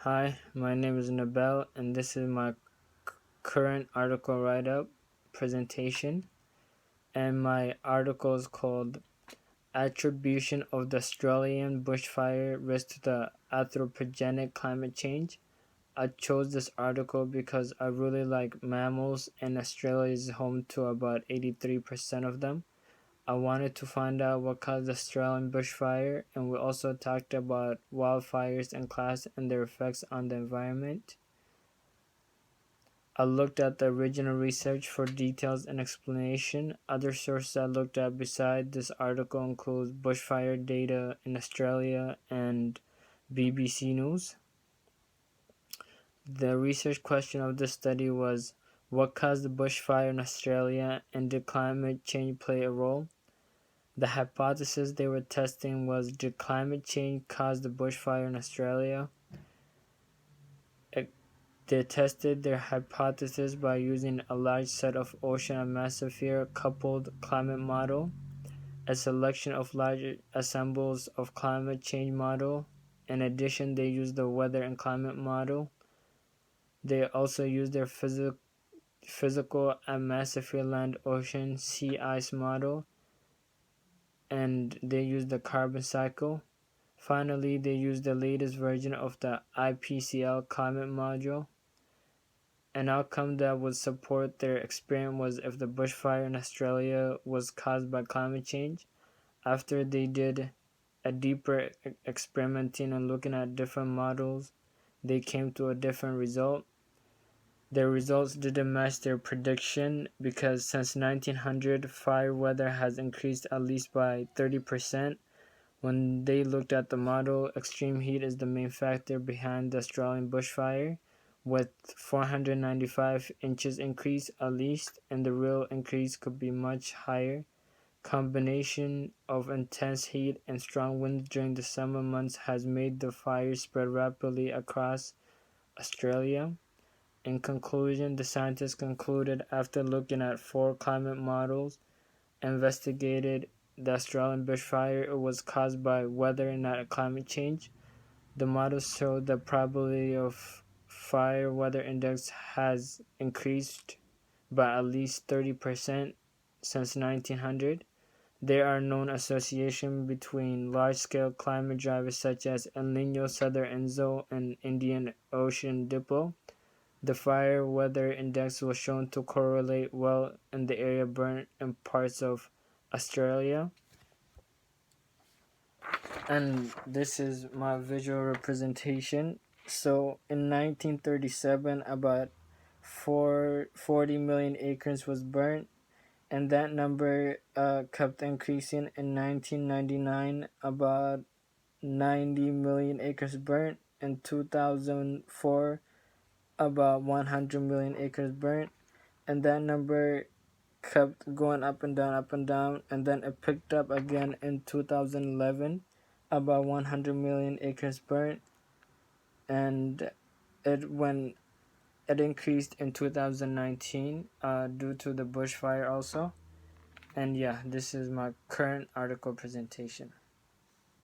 Hi, my name is Nabel, and this is my current article write-up presentation. And my article is called Attribution of the Australian Bushfire Risk to the Anthropogenic Climate Change. I chose this article because I really like mammals, and Australia is home to about 83% of them. I wanted to find out what caused the Australian bushfire, and we also talked about wildfires in class and their effects on the environment. I looked at the original research for details and explanation. Other sources I looked at beside this article include bushfire data in Australia and BBC News. The research question of this study was, what caused the bushfire in Australia, and did climate change play a role? The hypothesis they were testing was, did climate change cause the bushfire in Australia? They tested their hypothesis by using a large set of ocean atmosphere coupled climate model, a selection of large ensembles of climate change model. In addition, they used the weather and climate model. They also used their physical atmosphere, land, ocean, sea ice model, and they used the carbon cycle. Finally, they used the latest version of the IPCC climate module. An outcome that would support their experiment was if the bushfire in Australia was caused by climate change. After they did a deeper experimenting and looking at different models, they came to a different result. Their results didn't match their prediction because since 1900, fire weather has increased at least by 30%. When they looked at the model, extreme heat is the main factor behind the Australian bushfire, with 495 inches increase at least, and the real increase could be much higher. Combination of intense heat and strong winds during the summer months has made the fire spread rapidly across Australia. In conclusion, the scientists concluded, after looking at 4 climate models, investigated the Australian bushfire, it was caused by weather, not climate change. The models showed the probability of fire weather index has increased by at least 30% since 1900. There are known associations between large-scale climate drivers such as El Niño, Southern Enso, and Indian Ocean dipole. The fire weather index was shown to correlate well in the area burnt in parts of Australia. And this is my visual representation. So in 1937, about 40 million acres was burnt, and that number kept increasing. In 1999, about 90 million acres burnt. In 2004, about 100 million acres burnt, and that number kept going up and down, and then it picked up again in 2011, about 100 million acres burnt, and it increased in 2019 due to the bushfire also. And yeah, this is my current article presentation.